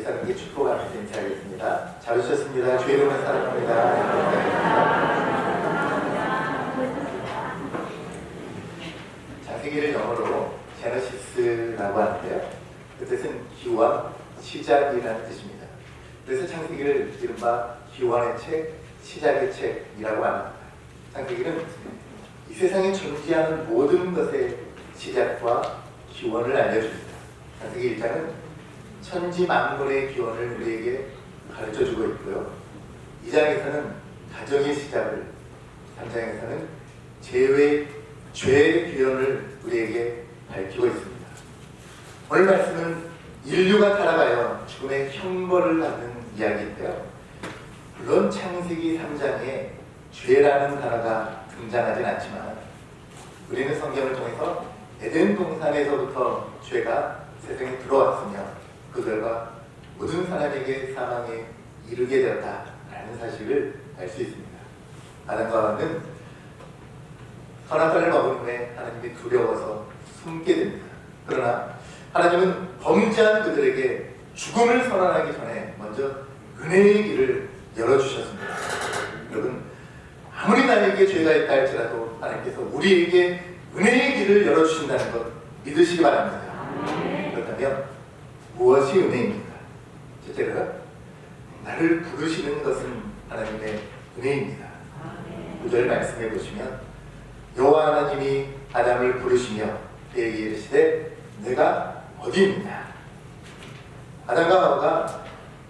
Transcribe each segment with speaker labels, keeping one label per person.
Speaker 1: 사랑께 축복하면서 인사하겠습니다. 잘 오셨습니다. 주의 이름을 사랑합니다. 창세기를 영어로 제너시스라고 하는데요. 그 뜻은 기원, 시작이라는 뜻입니다. 그래서 창세기를 이른바 기원의 책, 시작의 책이라고 합니다. 창세기는 이 세상에 존재하는 모든 것의 시작과 기원을 알려줍니다. 창세기 1장은 천지 만물의 기원을 우리에게 가르쳐주고 있고요. 2장에서는 가정의 시작을, 3장에서는 죄의 기원을 우리에게 밝히고 있습니다. 오늘 말씀은 인류가 타락하여 죽음의 형벌을 받는 이야기인데요. 물론 창세기 3장에 죄라는 단어가 등장하진 않지만 우리는 성경을 통해서 에덴 동산에서부터 죄가 세상에 들어왔으며 그 결과 모든 사람에게 사망에 이르게 되었다라는 사실을 알 수 있습니다. 아담과 하와는 선악과를 먹은 후에 하나님이 두려워서 숨게 됩니다. 그러나 하나님은 범죄한 그들에게 죽음을 선언하기 전에 먼저 은혜의 길을 열어주셨습니다. 여러분, 아무리 나에게 죄가 있다 할지라도 하나님께서 우리에게 은혜의 길을 열어주신다는 것 믿으시기 바랍니다. 그렇다면 무엇이 은혜입니까? 첫째로 나를 부르시는 것은 하나님의 은혜입니다. 9절 말씀해 보시면 여호와 하나님이 아담을 부르시며 그에게 이르시되 내가 어디 있느냐. 아담과 하와가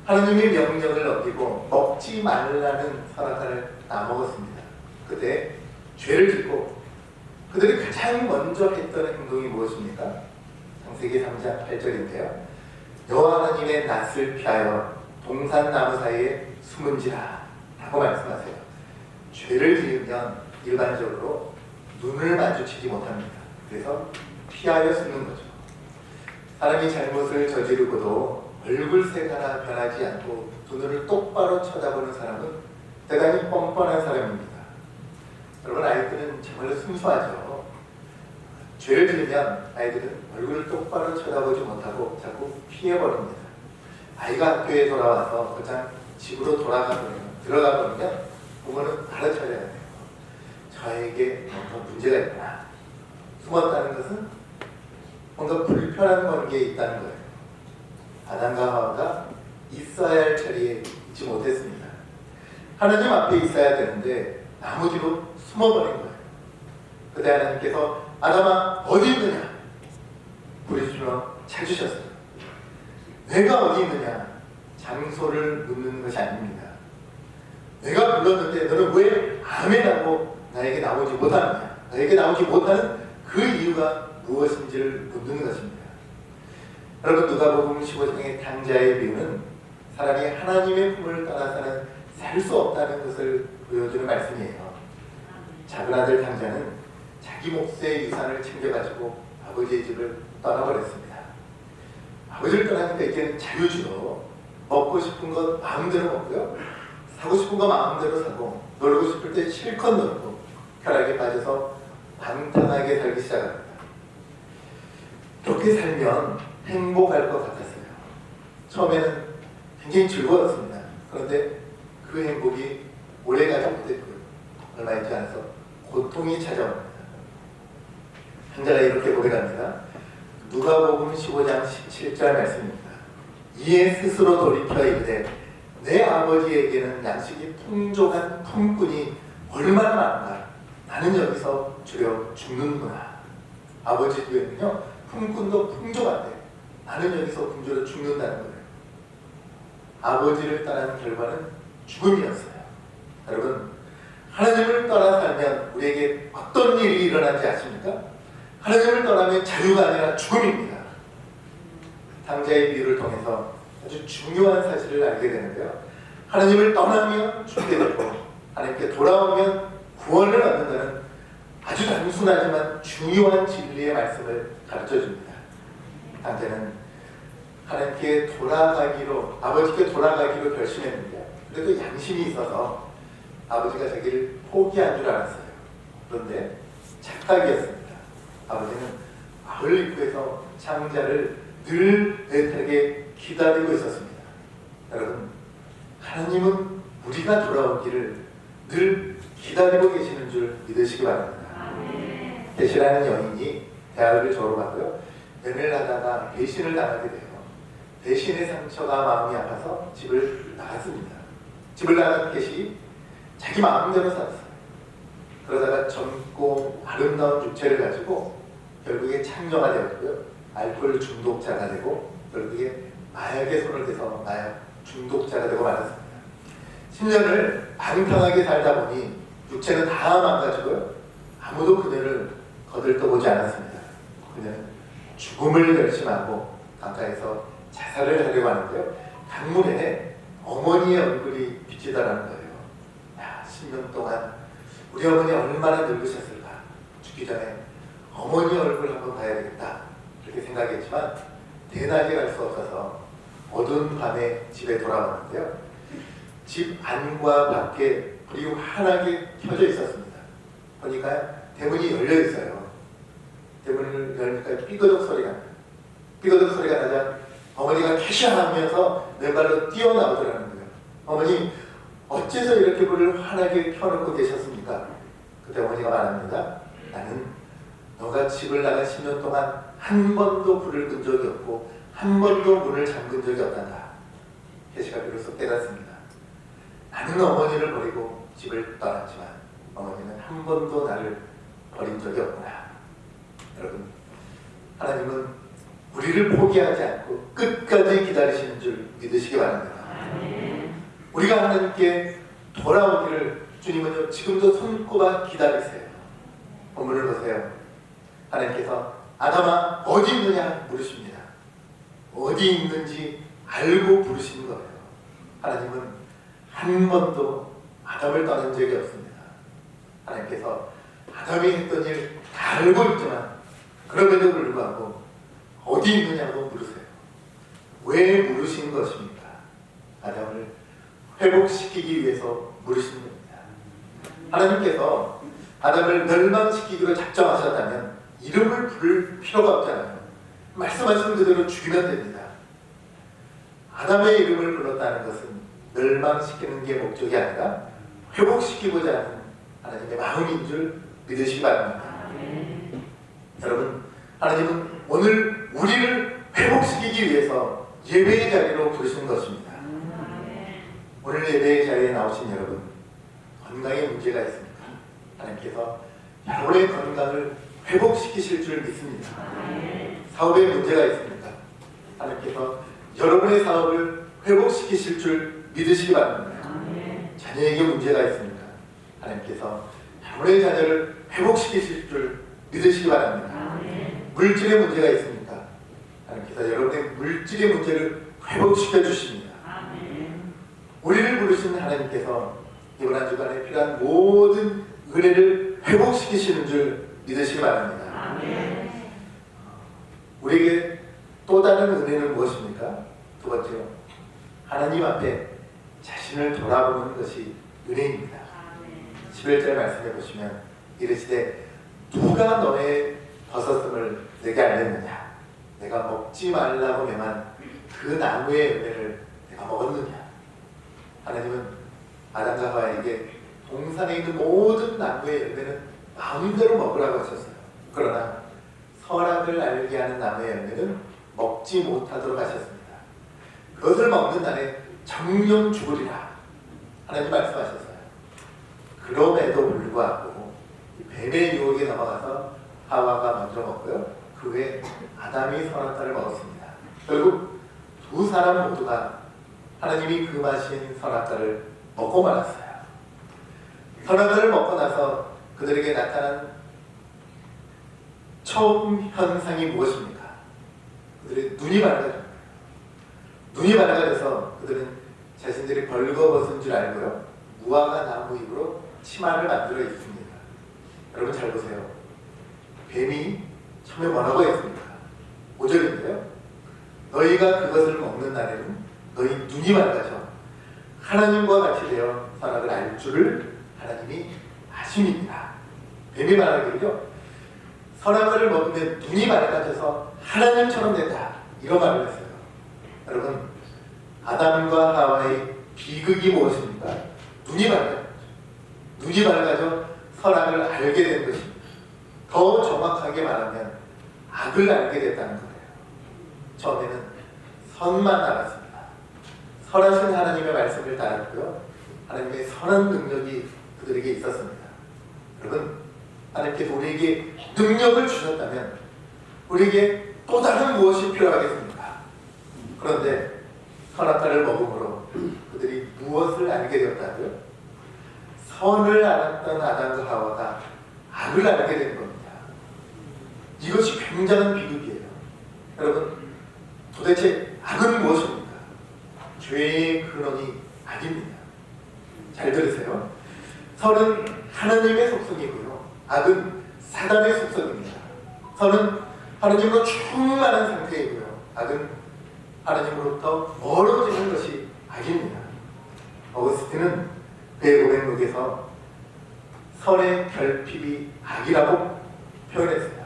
Speaker 1: 하나님의 명령을 어기고 먹지 말라는 선악과를 따먹었습니다. 그때 죄를 짓고 그들이 가장 먼저 했던 행동이 무엇입니까? 창세기 3장 8절인데요. 여호와 하나님의 낯을 피하여 동산나무 사이에 숨은지라 라고 말씀하세요. 죄를 지으면 일반적으로 눈을 마주치지 못합니다. 그래서 피하여 숨는 거죠. 사람이 잘못을 저지르고도 얼굴색 하나 변하지 않고 눈을 똑바로 쳐다보는 사람은 대단히 뻔뻔한 사람입니다. 여러분, 아이들은 정말로 순수하죠. 죄를 지으면 아이들은 얼굴을 똑바로 쳐다보지 못하고 자꾸 피해버립니다. 아이가 학교에 돌아와서 곧장 집으로 들어가 버리면 부모는 알아차려야 돼요. 저에게 뭔가 문제가 있구나. 숨었다는 것은 뭔가 불편한 관계에 있다는 거예요. 아담과 하와가 있어야 할 자리에 있지 못했습니다. 하나님 앞에 있어야 되는데 나무 뒤로 숨어버린 거예요. 그때 하나님께서 아담아 어디 있느냐 부르시며 찾으셨어요. 내가 어디 있느냐 장소를 묻는 것이 아닙니다. 내가 불렀는데 너는 왜 아멘하고 나에게 나오지 못하느냐, 나에게 나오지 못하는 그 이유가 무엇인지를 묻는 것입니다. 여러분, 누가복음 15장의 탕자의 비유는 사람이 하나님의 품을 떠나서는 살 수 없다는 것을 보여주는 말씀이에요. 작은 아들 탕자는 자기 몫의 유산을 챙겨가지고 아버지의 집을 떠나버렸습니다. 아버지를 떠나니까 이제는 자유주로 먹고 싶은 것 마음대로 먹고요, 사고 싶은 거 마음대로 사고, 놀고 싶을 때 실컷 놀고 쾌락에 빠져서 방탕하게 살기 시작합니다. 그렇게 살면 행복할 것 같았어요. 처음에는 굉장히 즐거웠습니다. 그런데 그 행복이 오래가지 못했고요. 얼마 있지 않아서 고통이 찾아옵니다. 한자가 이렇게 고백합니다. 누가복음 15장 17절 말씀입니다. 이에 스스로 돌이켜 이르되 내 아버지에게는 양식이 풍족한 품꾼이 얼마나 많은가. 나는 여기서 주려 죽는구나. 아버지 집에는요 품꾼도 풍족한데 나는 여기서 굶주려 죽는다는 거예요. 아버지를 떠난 결과는 죽음이었어요. 여러분, 하나님을 떠나 살면 우리에게 어떤 일이 일어나는지 아십니까? 하나님을 떠나면 자유가 아니라 죽음입니다. 탕자의 비유를 통해서 아주 중요한 사실을 알게 되는데요. 하나님을 떠나면 죽게 되고 하나님께 돌아오면 구원을 얻는다는 아주 단순하지만 중요한 진리의 말씀을 가르쳐줍니다. 탕자는 하나님께 돌아가기로, 아버지께 돌아가기로 결심했는데 그래도 양심이 있어서 아버지가 자기를 포기한 줄 알았어요. 그런데 착각이었습니다. 아버지는 마을 입구에서 창자를 늘 애타게 기다리고 있었습니다. 바랍니다. 배신하는 여인이 대학을 졸업하고요. 연애를 하다가 배신을 당하게 돼요. 배신의 상처가 마음이 아파서 집을 나갔습니다. 집을 나간 캣이 자기 마음대로 살았어요. 그러다가 젊고 아름다운 육체를 가지고 결국에 창녀가 되었고요. 알코올 중독자가 되고 결국에 마약에 손을 대서 마약 중독자가 되고 말았습니다. 10년을 방탕하게 살다 보니 육체는 다 망가지고요. 아무도 그녀를 거들떠보지 않았습니다. 그녀는 죽음을 결심하고 강가에서 자살을 하려고 하는데요. 강물에 어머니의 얼굴이 비치더라는 거예요. 야, 10년 동안 우리 어머니 얼마나 늙으셨을까. 죽기 전에 어머니 얼굴 한번 봐야 되겠다. 그렇게 생각했지만 대낮에 갈 수 없어서 어두운 밤에 집에 돌아왔는데요. 집 안과 밖에 불이 환하게 켜져 있었습니다. 보니까 대문이 열려 있어요. 대문을 열니까 삐그덕 소리가 나요. 삐그덕 소리가 나자 어머니가 캐샤 하면서 맨발로 뛰어나오더라는 거예요. 어머니, 어째서 이렇게 불을 환하게 켜놓고 계셨습니까? 그때 어머니가 말합니다. 나는 너가 집을 나간 10년 동안 한 번도 불을 끈 적이 없고 한 번도 문을 잠근 적이 없단다. 캐시가 비로소 깨닫습니다. 나는 어머니를 버리고 집을 떠났지만 어머니는 한 번도 나를 버린 적이 없구나. 여러분, 하나님은 우리를 포기하지 않고 끝까지 기다리시는 줄 믿으시기 바랍니다. 우리가 하나님께 돌아오기를 주님은요, 지금도 손꼽아 기다리세요. 본문을 보세요. 하나님께서 아담아 어디 있느냐 물으십니다. 어디 있는지 알고 부르시는 거예요. 하나님은 한 번도 아담을 떠난 적이 없습니다. 하나님께서 아담이 했던 일 다 알고 있지만 그럼에도 불구하고 어디 있느냐고 물으세요. 왜 물으신 것입니까? 아담을 회복시키기 위해서 물으시는 겁니다. 하나님께서 아담을 멸망시키기로 작정하셨다면 이름을 부를 필요가 없잖아요. 말씀하신 그대로 죽이면 됩니다. 아담의 이름을 불렀다는 것은 멸망시키는 게 목적이 아니라 회복시키고자 하는 하나님의 마음인 줄 믿으시기 바랍니다. 여러분, 하나님은 오늘 우리를 회복시키기 위해서 예배의 자리로 부르신 것입니다. 오늘 예배의 자리에 나오신 여러분, 건강에 문제가 있습니까? 하나님께서 여러분의 건강을 회복시키실 줄 믿습니다. 사업에 문제가 있습니까? 하나님께서 여러분의 사업을 회복시키실 줄 믿으시기 바랍니다. 자녀에게 문제가 있습니까? 하나님께서 여러분의 자녀를 회복시키실 줄 믿으시기 바랍니다. 물질의 문제가 있습니까? 하나님께서 여러분의 물질의 문제를 회복시켜 주십니다. 우리를 부르신 하나님께서 이번 한 주간에 필요한 모든 은혜를 회복시키시는 줄 믿으시기 바랍니다. 우리에게 또 다른 은혜는 무엇입니까? 두 번째로 하나님 앞에 자신을 돌아보는 것이 은혜입니다. 11절 말씀해 보시면 이르시되 누가 너의 벗었음을 내게 알렸느냐? 내가 먹지 말라고 명한 그 나무의 열매를 내가 먹었느냐? 하나님은 아담과 하와에게 동산에 있는 모든 나무의 열매는 마음대로 먹으라고 하셨어요. 그러나 선악을 알게 하는 나무의 열매는 먹지 못하도록 하셨습니다. 그것을 먹는 날에 정령 죽으리라 하나님 말씀하셨어요. 그럼에도 불구하고 뱀의 유혹에 넘어가서 하와가 먼저 먹고요. 그 후에 아담이 선악과를 먹었습니다. 결국 두 사람 모두가 하나님이 금하신 선악과를 먹고 말았어요. 선악과를 먹고 나서 그들에게 나타난 처음 현상이 무엇입니까? 그들의 눈이 밝아집니다. 눈이 밝아져서 그들은 자신들이 벌거벗은 줄 알고요. 무화과 나무 잎으로 치마를 만들어 입습니다. 여러분 잘 보세요. 뱀이 처음에 뭐라고 했습니까? 5절인데요. 너희가 그것을 먹는 날에는 너희 눈이 밝아져 하나님과 같이 되어 선악을 알 줄을 하나님이 아심입니다. 뱀이 말하기를요. 선악과를 먹으면 눈이 밝아져서 하나님처럼 된다. 이런 말을 했어요. 여러분, 아담과 하와의 비극이 무엇입니까? 눈이 밝아져 선악을 알게 된 것입니다. 더 정확하게 말하면 악을 알게 됐다는 거예요. 처음에는 선만 알았습니다. 선하신 하나님의 말씀을 따랐고요. 하나님의 선한 능력이 그들에게 있었습니다. 여러분, 하나님께서 우리에게 능력을 주셨다면 우리에게 또 다른 무엇이 필요하겠습니까? 그런데 선악과를 먹음으로 그들이 무엇을 알게 되었다고요? 선을 알았던 아담과 하와가 악을 알게 된 겁니다. 이것이 굉장한 비극이에요. 여러분, 도대체 악은 무엇입니까? 죄의 근원이 악입니다. 잘 들으세요. 선은 하나님의 속성이고요. 악은 사단의 속성입니다. 선은 하나님으로 충만한 상태이고요. 악은 하나님으로부터 멀어지는 것이 악입니다. 어거스틴은 그의 고백록에서 선의 결핍이 악이라고 표현했습니다.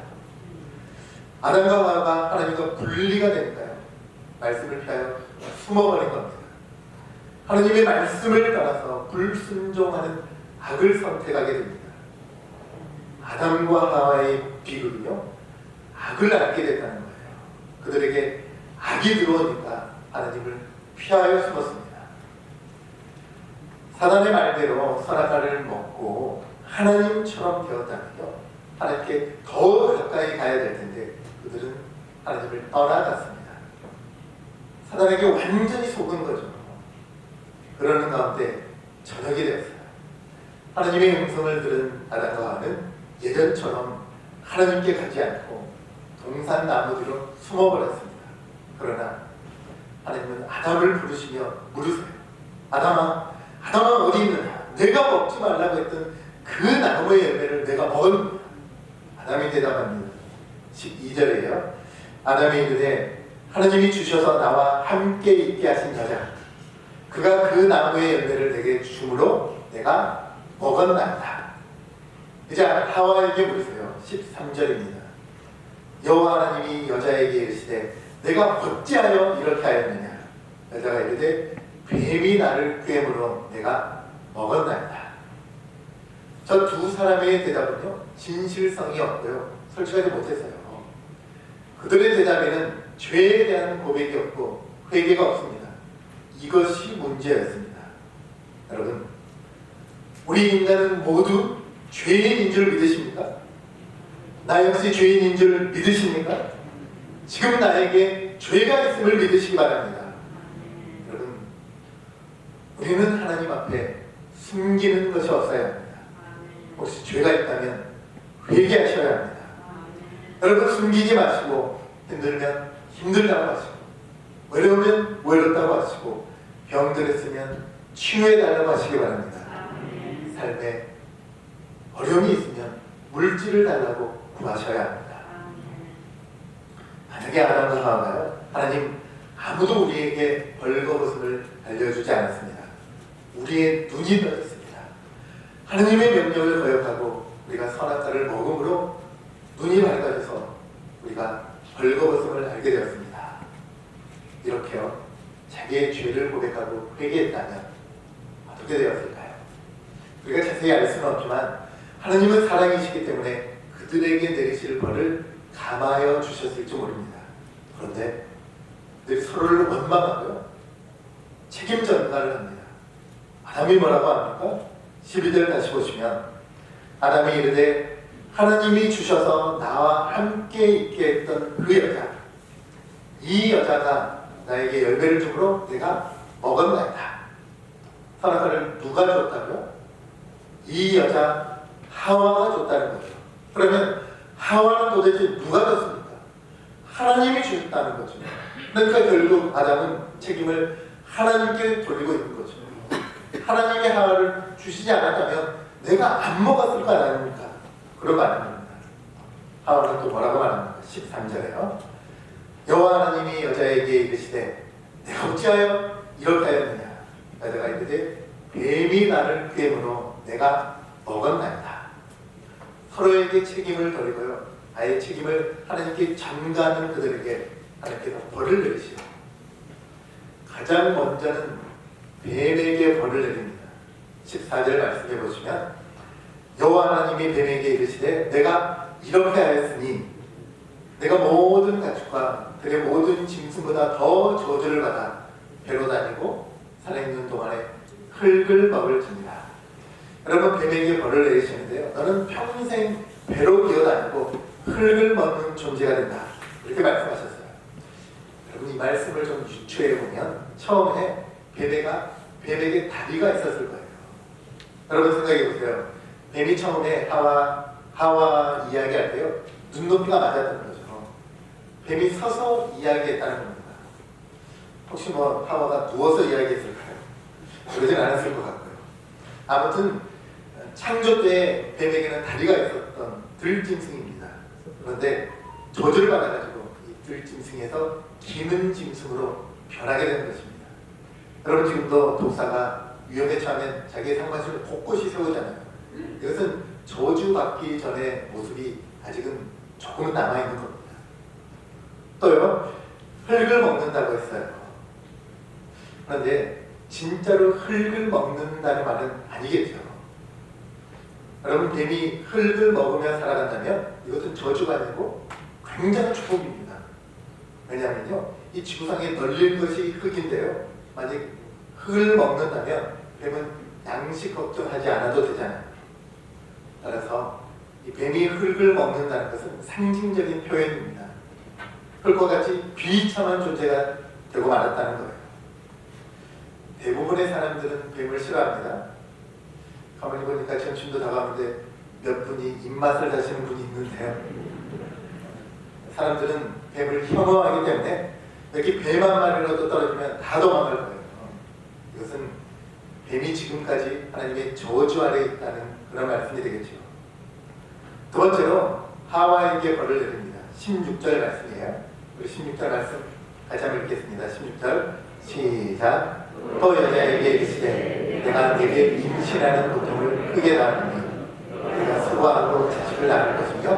Speaker 1: 아담과 하와가 하나님과 분리가 되니까요. 말씀을 피하여 숨어버린 겁니다. 하나님의 말씀을 따라서 불순종하는 악을 선택하게 됩니다. 아담과 하와의 비극은요, 악을 알게 됐다는 거예요. 그들에게 악이 들어오니까 하나님을 피하여 숨었습니다. 사단의 말대로 선악과를 먹고 하나님처럼 되었다면요, 하나님께 더 가까이 가야 될 텐데 그들은 하나님을 떠나갔습니다. 사단에게 완전히 속은 거죠. 그러는 가운데 저녁이 되었어요. 하나님의 음성을 들은 아담과 하와는 예전처럼 하나님께 가지 않고 동산 나무 뒤로 숨어버렸습니다. 그러나 하나님은 아담을 부르시며 물으세요. 아담아, 아담아 어디 있느냐? 내가 먹지 말라고 했던 그 나무의 열매를 내가 먹은. 아담이 대답합니다. 12절에요. 아담이 이르되 하나님이 주셔서 나와 함께 있게 하신 여자, 그가 그 나무의 열매를 내게 주므로 내가 먹었나이다. 이제 하와에게 물으세요. 13절입니다. 여호와 하나님이 여자에게 이르시되 내가 어찌하여 이렇게 하였느냐? 여자가 이르되 뱀이 나를 꿰므로 내가 먹었나이다. 저 두 사람의 대답은요, 진실성이 없고요, 솔직하지 못했어요. 그들의 대답에는 죄에 대한 고백이 없고 회개가 없습니다. 이것이 문제였습니다. 여러분, 우리 인간은 모두 죄인인 줄 믿으십니까? 나 역시 죄인인 줄 믿으십니까? 지금 나에게 죄가 있음을 믿으시기 바랍니다. 여러분, 우리는 하나님 앞에 숨기는 것이 없어야 합니다. 혹시 죄가 있다면 회개하셔야 합니다. 여러분, 숨기지 마시고, 힘들면 힘들다고 하시고, 외로우면 외롭다고 하시고, 병들었으면 치유해달라고 하시기 바랍니다. 삶에 어려움이 있으면 물질을 달라고 구하셔야 합니다. 만약에 아담과 하와가요, 하나님 아무도 우리에게 벌거벗음을 알려주지 않았습니다. 우리의 눈이 떠졌습니다. 하나님의 명령을 거역하고 우리가 선악과를 먹음으로 눈이 밝아져서 우리가 벌거벗음을 알게 되었습니다. 이렇게요, 자기의 죄를 고백하고 회개했다면 어떻게 되었을까요? 우리가 자세히 알 수는 없지만 하나님은 사랑이시기 때문에 그들에게 내리실 벌을 감하여 주셨을지 모릅니다. 그런데 그들이 서로를 원망하고요, 책임 전가를 합니다. 아담이 뭐라고 합니까? 12절 다시 보시면 아담이 이르되 하나님이 주셔서 나와 함께 있게 했던 그 여자, 이 여자가 나에게 열매를 주므로 내가 먹었나이다. 선악과를 누가 줬다고요? 이 여자 하와가 줬다는 거죠. 그러면 하와는 도대체 누가 줬습니까? 하나님이 주셨다는 거죠. 그러니까 결국 아담은 책임을 하나님께 돌리고 있는 거죠. 하나님이 하와를 주시지 않았다면 내가 안 먹었을 거 아닙니까? 그런 거 아닙니다. 하와는 또 뭐라고 말합니까? 13절에요. 여호와 하나님이 여자에게 이르시되 내가 어찌하여 이렇게 하였느냐? 여자가 이르되 뱀이 나를 꿰므로 내가 먹었나이다. 서로에게 책임을 돌리고요, 아예 책임을 하나님께 전가하는 그들에게 하나님께서 벌을 내리시고, 가장 먼저는 뱀에게 벌을 내립니다. 14절 말씀해 보시면 여호와 하나님이 뱀에게 이르시되 내가 이렇게 하였으니 내가 모든 가축과 들의 모든 짐승보다 더 저주를 받아 배로 다니고 살아있는 동안에 흙을 먹을지니라. 여러분, 뱀에게 벌을 내리시는데요, 너는 평생 배로 기어다니고 흙을 먹는 존재가 된다, 이렇게 말씀하셨어요. 여러분, 이 말씀을 좀 유추해 보면 처음에 뱀에게 다리가 있었을 거예요. 여러분 생각해 보세요. 뱀이 처음에 하와 이야기할 때요, 눈높이가 맞았던 거죠. 뱀이 서서 이야기했다는 겁니다. 혹시 하와가 누워서 이야기했을까요? 그러진 않았을 것 같고요. 아무튼 창조 때 뱀에게는 다리가 있었던 들짐승입니다. 그런데 저주를 받아가지고 이 들짐승에서 기는 짐승으로 변하게 되는 것입니다. 여러분, 지금도 독사가 위험에 처하면 자기의 상반신을 곳곳이 세우잖아요. 이것은 저주받기 전의 모습이 아직은 조금은 남아있는 겁니다. 또요, 흙을 먹는다고 했어요. 그런데 진짜로 흙을 먹는다는 말은 아니겠죠. 여러분, 뱀이 흙을 먹으며 살아간다면 이것은 저주가 아니고 굉장한 축복입니다. 왜냐하면요, 이 지구상에 널린 것이 흙인데요, 만약 흙을 먹는다면 뱀은 양식 걱정하지 않아도 되잖아요. 따라서 이 뱀이 흙을 먹는다는 것은 상징적인 표현입니다. 흙과 같이 비참한 존재가 되고 말았다는 거예요. 대부분의 사람들은 뱀을 싫어합니다. 가만히 보니까 점심도 다가오는데 몇 분이 입맛을 다시는 분이 있는데요, 사람들은 뱀을 혐오하기 때문에 이렇게 뱀 한 마리라도 떨어지면 다 도망갈 거예요. 이것은 뱀이 지금까지 하나님의 저주 아래 있다는 그런 말씀이 되겠죠. 두 번째로 하와에게 벌을 내립니다. 16절 말씀이에요. 우리 16절 말씀 같이 한번 읽겠습니다. 16절 시작. 또 여자에게 이르시되 내가 네게 임신하는 고통을 크게 당하니 네가 수고하고 자식을 낳을 것이며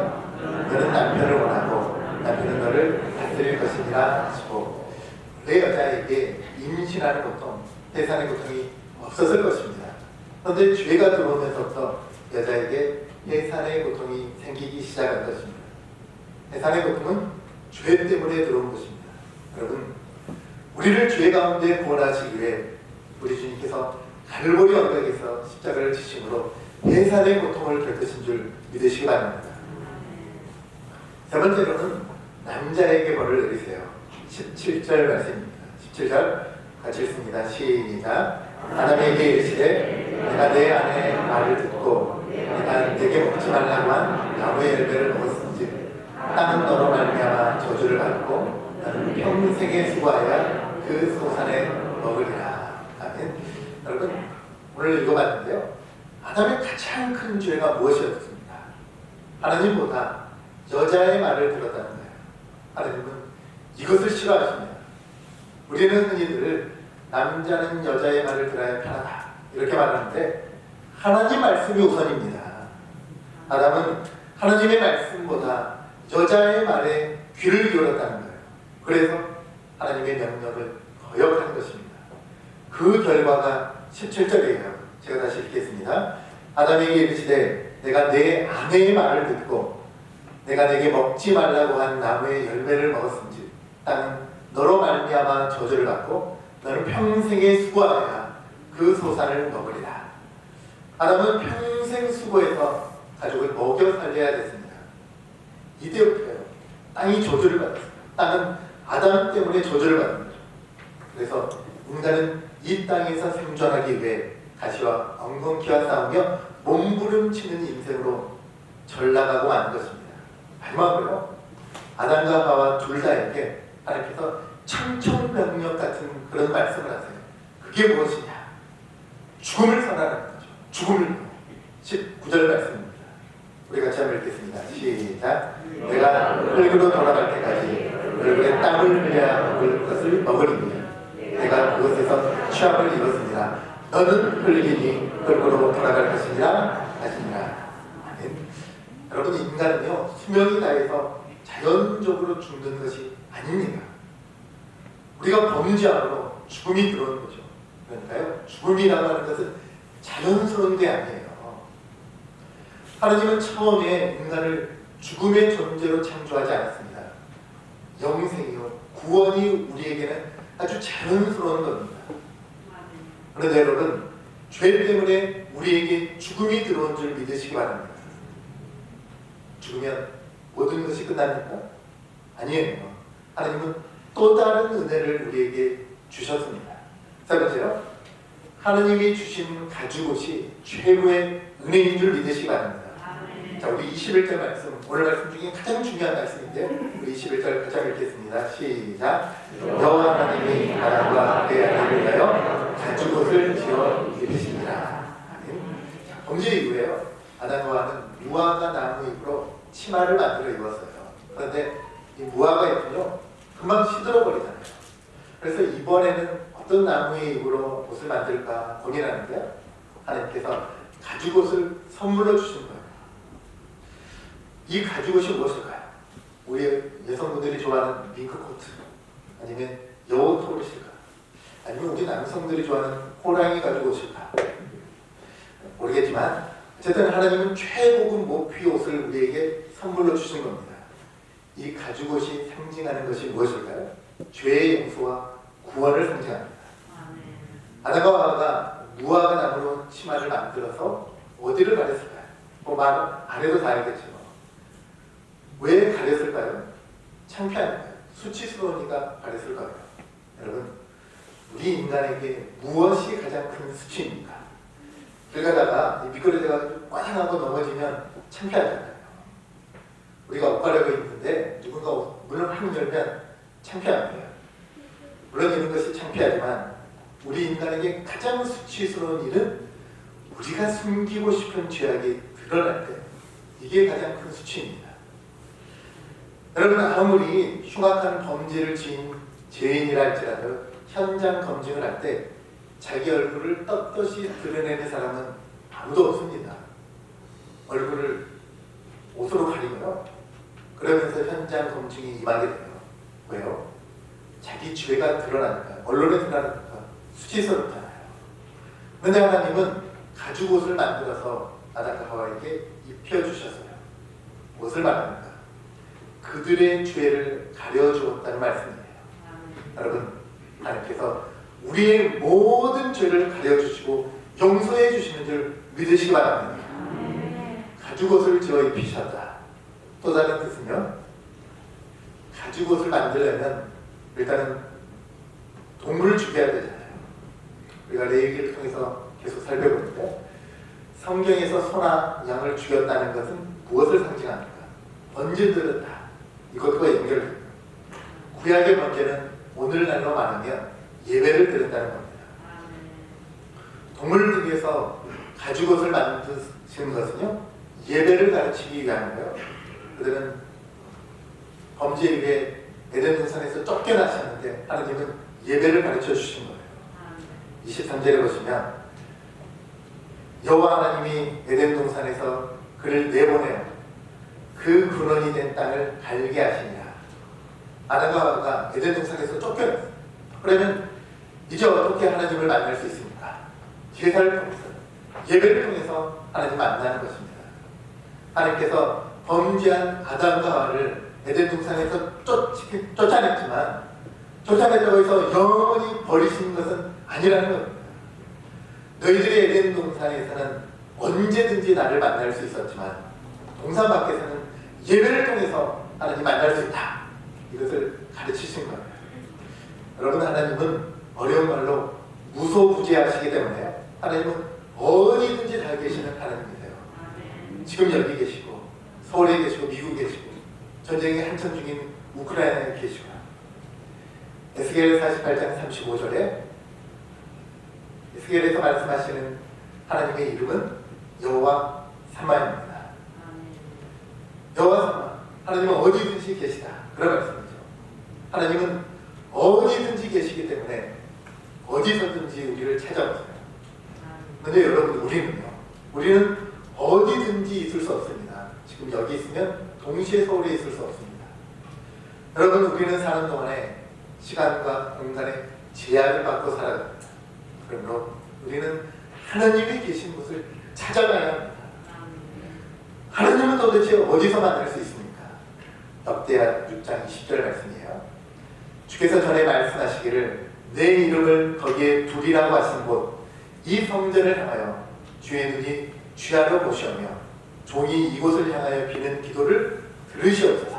Speaker 1: 너는 남편을 원하고 남편은 너를 다스릴 것이니라 하시고, 내 여자에게 임신하는 고통, 해산의 고통이 없었을 것입니다. 그런데 죄가 들어오면서부터 여자에게 해산의 고통이 생기기 시작한 것입니다. 해산의 고통은 죄 때문에 들어온 것입니다. 여러분, 우리를 죄 가운데 구원하시기 위해 우리 주님께서 갈보리 언덕에서 십자가를 지심으로 해산의 고통을 겪으신 줄 믿으시기 바랍니다. 세 번째로는 남자에게 벌을 내리세요. 17절 말씀입니다. 17절 같이 읽습니다. 시작. 아담에게 이르시되 내가 내 아내의 말을 듣고 내가 내게 먹지 말라고 한 나무의 열매를 먹었은즉 땅은 너로 말미암아 저주를 받고 나는 평생에 수고하여 그 소산에 먹으리라. 아멘. 여러분, 오늘 읽어봤는데요, 아담의 가장 큰 죄가 무엇이었습니까? 하나님보다 여자의 말을 들었다는 거예요. 하나님은 이것을 싫어하십니다. 우리는 흔히들 남자는 여자의 말을 들어야 편하다 이렇게 말하는데 하나님 말씀이 우선입니다. 아담은 하나님의 말씀보다 여자의 말에 귀를 기울였다는 거예요. 그래서 하나님의 명령을 거역하는 것입니다. 그 결과가 17절이에요. 제가 다시 읽겠습니다. 아담에게 이르시되 내가 내 아내의 말을 듣고 내가 내게 먹지 말라고 한 나무의 열매를 먹었은지 땅은 너로 말미암아 저주를 받고 너는 평생에 수고하여야 그 소산을 먹으리라. 아담은 평생 수고해서 가족을 먹여 살려야 됐습니다. 이때부터요, 땅이 저주를 받았어요. 땅은 아담 때문에 저주를 받은 거죠. 그래서 인간은 이 땅에서 생존하기 위해 가시와 엉겅퀴와 싸우며 몸부림치는 인생으로 전락하고 마는 것입니다. 마지막으로 아담과 하와 둘 다에게 하나님께서 천천명령 같은 그런 말씀을 하세요. 그게 무엇이냐? 죽음을 선언하는 거죠. 죽음을. 19절 말씀입니다. 우리 같이 한번 읽겠습니다. 시작. 내가 흙으로 돌아갈 때까지 얼굴에 땀을 흘려야 먹을 것을 먹으리니 내가 그것에서 취함을 입었습니다. 너는 흙이니 흙으로 돌아갈 것이니라 하시니라. 아멘. 여러분, 인간은요, 수명이 다해서 자연적으로 죽는 것이 아닙니다. 우리가 범죄함으로 죽음이 들어오는 거죠. 그러니까요, 죽음이라고 하는 것은 자연스러운 게 아니에요. 하나님은 처음에 인간을 죽음의 존재로 창조하지 않았습니다. 영생이요 구원이 우리에게는 아주 자연스러운 겁니다. 그런데 여러분, 죄 때문에 우리에게 죽음이 들어온 줄 믿으시기 바랍니다. 죽으면 모든 것이 끝납니까? 아니에요. 하나님은 또 다른 은혜를 우리에게 주셨습니다. 세 번째요, 하나님이 주신 가죽옷이 최고의 은혜인 줄 믿으시기 바랍니다. 자, 우리 21절 말씀, 오늘 말씀 중에 가장 중요한 말씀인데 우리 21절 같이 읽겠습니다. 시작. 여호와 하나님이 아담과 그의 아내를 위하여 가죽옷을 지어 입히시니라. 범죄 이후에요, 아담과 하와는 무화과 나무 잎으로 치마를 만들어 입었어요. 그런데 이 무화과 잎은요 금방 시들어버리잖아요. 그래서 이번에는 어떤 나무의 잎으로 옷을 만들까 고민하는데 하나님께서 가죽옷을 선물로 주신 거예요. 이 가죽옷이 무엇일까요? 우리 여성분들이 좋아하는 밍크코트, 아니면 여우토 옷일까? 아니면 우리 남성들이 좋아하는 호랑이 가죽옷일까? 모르겠지만 어쨌든 하나님은 최고급 모피 옷을 우리에게 선물로 주신 겁니다. 이 가죽옷이 상징하는 것이 무엇일까요? 죄의 용서와 구원을 상징합니다. 아담과 하와가 무화과 나무로 치마를 만들어서 어디를 가렸을까요? 말 안 해도 다 알겠죠. 왜 가렸을까요? 창피하니까요. 수치스러우니까 가렸을 거예요. 여러분, 우리 인간에게 무엇이 가장 큰 수치입니까? 길 가다가 미끄러져가지고 꽝하고 넘어지면 창피하잖아요. 우리가 옷 가려고 있는데 누군가 문을 확 열면 창피한 거예요. 물론 이런 것이 창피하지만 우리 인간에게 가장 수치스러운 일은 우리가 숨기고 싶은 죄악이 드러날 때, 이게 가장 큰 수치입니다. 여러분, 아무리 흉악한 범죄를 지은 죄인이라 할지라도 현장 검증을 할 때 자기 얼굴을 떳떳이 드러내는 사람은 아무도 없습니다. 얼굴을 옷으로 가리고요, 그러면서 현장 검증이 임하게 돼요. 왜요? 자기 죄가 드러나니까, 언론에 드러나니까 수치스럽잖아요. 그런데 하나님은 가죽옷을 만들어서 아담과 하와에게 입혀주셨어요. 무엇을 말합니까? 그들의 죄를 가려주었다는 말씀이에요. 여러분, 하나님께서 우리의 모든 죄를 가려주시고 용서해 주시는 줄 믿으시기 바랍니다. 가죽옷을 지어 입히셨다. 또 다른 뜻은요, 가죽옷을 만들려면 일단은 동물을 죽여야 되잖아요. 우리가 레위기를 통해서 계속 살펴보는데 성경에서 소나 양을 죽였다는 것은 무엇을 상징합니까? 번제들은 다 이것과 연결됩니다. 구약의 번제는 오늘날로 말하면 예배를 드린다는 겁니다. 동물을 등에서 가죽옷을 만드시는 것은요, 예배를 가르치기 위한 거예요. 그들은 범죄 이후에 에덴 동산에서 쫓겨나셨는데 하나님은 예배를 가르쳐 주신 거예요. 23절에 보시면 여호와 하나님이 에덴 동산에서 그를 내보내어 그 근원이 된 땅을 갈게 하시니라. 아담과 하와가 에덴 동산에서 쫓겨났어요. 그러면 이제 어떻게 하나님을 만날 수 있습니까? 제사를 통해서, 예배를 통해서 하나님 만나는 것입니다. 하나님께서 범죄한 아담과 하와를 에덴 동산에서 쫓아냈지만 쫓아냈다고 해서 영원히 버리신 것은 아니라는 겁니다. 너희들이 에덴 동산에서는 언제든지 나를 만날 수 있었지만 동산 밖에서는 예배를 통해서 하나님 만날 수 있다. 이것을 가르치신 거예요. 여러분, 하나님은 어려운 말로 무소부재하시기 때문에 하나님은 어디든지 다 계시는 하나님이세요. 지금 여기 계시고 서울에 계시고 미국에 계시고 전쟁이 한참 중인 우크라이나에 계시고 에스겔 48장 35절에 에스겔에서 말씀하시는 하나님의 이름은 여호와 사마입니다. 여호와 사마, 하나님은 어디든지 계시다, 그런 말씀이죠. 하나님은 어디든지 계시기 때문에 어디서든지 우리를 찾아오세요. 그런데 여러분, 우리는 어디든지 있을 수 없습니다. 지금 여기 있으면 동시에 서울에 있을 수 없습니다. 여러분, 우리는 사는 동안에 시간과 공간에 제약을 받고 살아갑니다. 그러므로 우리는 하나님이 계신 곳을 찾아가야 합니다. 하나님은 도대체 어디서 만날 수 있습니까? 역대하 6장 20절 말씀이에요. 주께서 전에 말씀하시기를 내 이름을 거기에 두리라고 하신 곳 이 성전을 향하여 주의 눈이 취하러 보시오며 종이 이곳을 향하여 비는 기도를 들으시옵소서.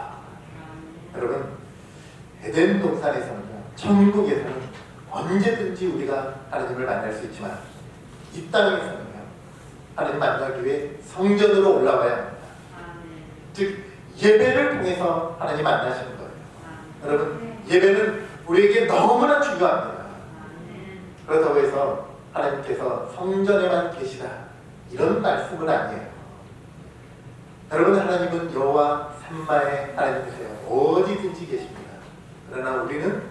Speaker 1: 여러분, 에덴 동산에서는요, 천국에서는 언제든지 우리가 하나님을 만날 수 있지만 이 땅에서는요, 하나님 만나기 위해 성전으로 올라가야 합니다. 즉 예배를 통해서 하나님 만나시는 거예요. 여러분, 예배는 우리에게 너무나 중요합니다. 그렇다고 해서 하나님께서 성전에만 계시다 이런 말씀은 아니에요. 여러분, 하나님은 여호와 삼마의 하나님이세요. 어디든지 계십니다. 그러나 우리는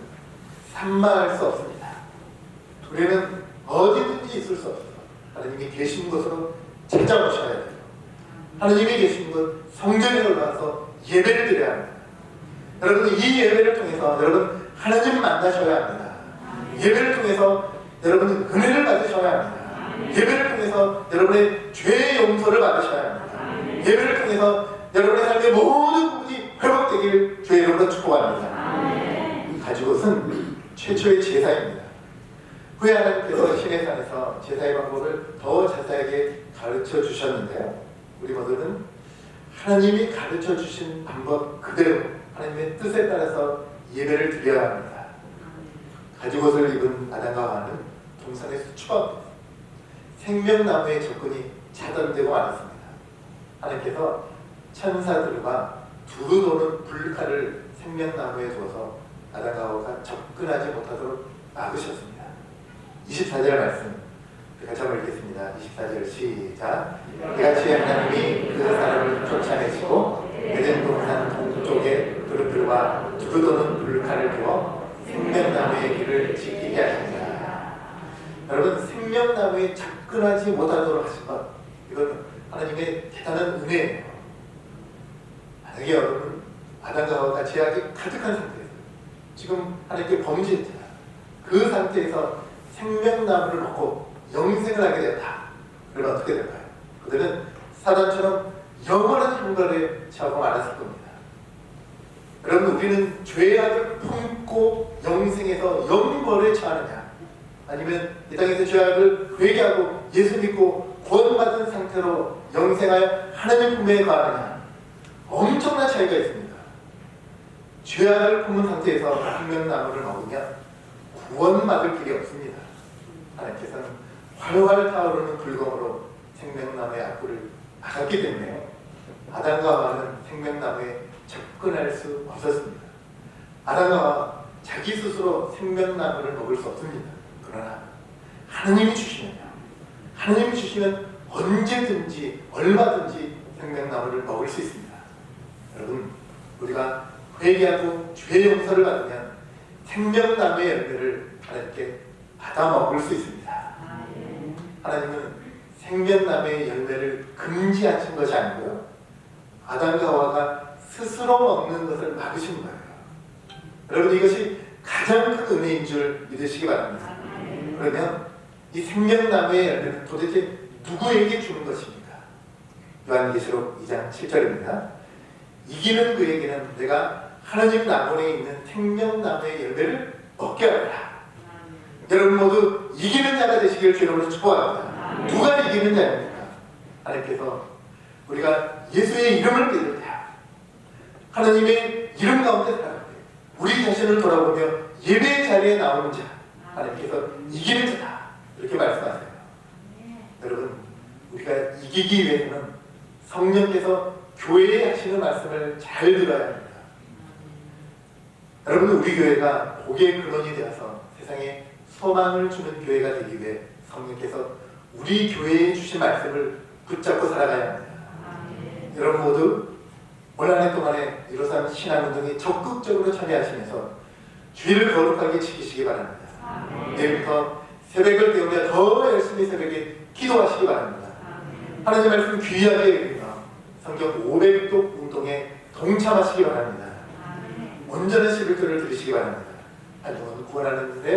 Speaker 1: 삼마할 수 없습니다. 우리는 어디든지 있을 수 없어요. 하나님이 계신 곳으로 찾아오셔야 돼요. 하나님이 계신 곳 성전에 올라와서 예배를 드려야 합니다. 여러분, 이 예배를 통해서 여러분 하나님 만나셔야 합니다. 예배를 통해서 여러분 은혜를 받으셔야 합니다. 예배를 통해서 여러분의 죄의 용서를 받으셔야 합니다. 예배를 통해서 여러분의 삶의 모든 부분이 회복되길 주의 이름으로 축복합니다. 가지고선 최초의 제사입니다. 후에 하나님께서 시내산에서 제사의 방법을 더 자세하게 가르쳐 주셨는데요, 우리 모두는 하나님이 가르쳐 주신 방법 그대로 하나님의 뜻에 따라서 예배를 드려야 합니다. 가죽옷을 입은 아담과 하와는 동산에서 추방되었습니다. 생명나무의 접근이 차단되고 말았습니다. 하나님께서 천사들과 두루 도는 불칼을 생명나무에 두어서 아담과 하와가 접근하지 못하도록 막으셨습니다. 24절 말씀 같이 한번 읽겠습니다. 24절 시작. 이같이 하나님이 그 사람을 쫓아내시고 에덴 동산 동쪽에 그릇들과 두루 도는 불칼을 두어 생명나무의 길을 지키게 하십니다. 여러분, 생명나무에 접근하지 못하도록 하신 것, 이건 하나님의 대단한 은혜예요. 만약에 여러분 아담과 하와가 죄악이 가득한 상태에서 지금 하나님께 범죄했잖아. 그 상태에서 생명나무를 먹고 영생을 하게 되었다. 그러면 어떻게 될까요? 그들은 사단처럼 영원한 형벌에 처하고 말았을 겁니다. 여러분, 우리는 죄악을 품고 영생에서 영벌에 처하느냐, 아니면 이 땅에서 죄악을 회개하고 예수 믿고 구원받은 상태로 영생하여 하나님 품에 거하느냐, 엄청난 차이가 있습니다. 죄악을 품은 상태에서 생명나무를 먹으면 구원받을 길이 없습니다. 하나님께서는 활활 타오르는 불검으로 생명나무의 악구를 막았기 때문에 아담과 하와는 생명나무에 접근할 수 없었습니다. 아담과 하와 자기 스스로 생명나무를 먹을 수 없습니다. 그러나 하나님이 주시면 언제든지 얼마든지 생명나무를 먹을 수 있습니다. 여러분, 우리가 회개하고 죄 용서를 받으면 생명나무의 열매를 하나님께 받아 먹을 수 있습니다. 하나님은 생명나무의 열매를 금지하신 것이 아니고요, 아담과 하와가 스스로 먹는 것을 막으신 거예요. 여러분, 이것이 가장 큰 은혜인 줄 믿으시기 바랍니다. 그러면 이 생명나무의 열매는 도대체 누구에게 주는 것입니까? 요한계시록 2장 7절입니다. 이기는 그에게는 내가 하나님 나무에 있는 생명나무의 열매를 먹게 하리라. 여러분 모두 이기는 자가 되시길 주님으로 축복합니다. 누가 이기는 자입니까? 하나님께서 우리가 예수의 이름을 믿을 때, 하나님의 이름 가운데 살아갈 때, 우리 자신을 돌아보며 예배 자리에 나오는 자, 하나님께서 이기는 자다, 이렇게 말씀하세요. 여러분, 우리가 이기기 위해서는 성령께서 교회에 하시는 말씀을 잘 들어야 합니다. 여러분, 우리 교회가 복의 근원이 되어서 세상에 소망을 주는 교회가 되기 위해 성령께서 우리 교회에 주신 말씀을 붙잡고 살아가야 합니다. 여러분 모두 올 한 해 동안에 153 신앙운동에 적극적으로 참여하시면서 주의를 거룩하게 지키시기 바랍니다. 내일부터 새벽을 깨우며 더 열심히 새벽에 기도하시기 바랍니다. 하나님 말씀 귀하게 읽으며 성경 500독 운동에 동참하시기 바랍니다. 온전한 11조를 들으시기 바랍니다. 한동안 구원하는 데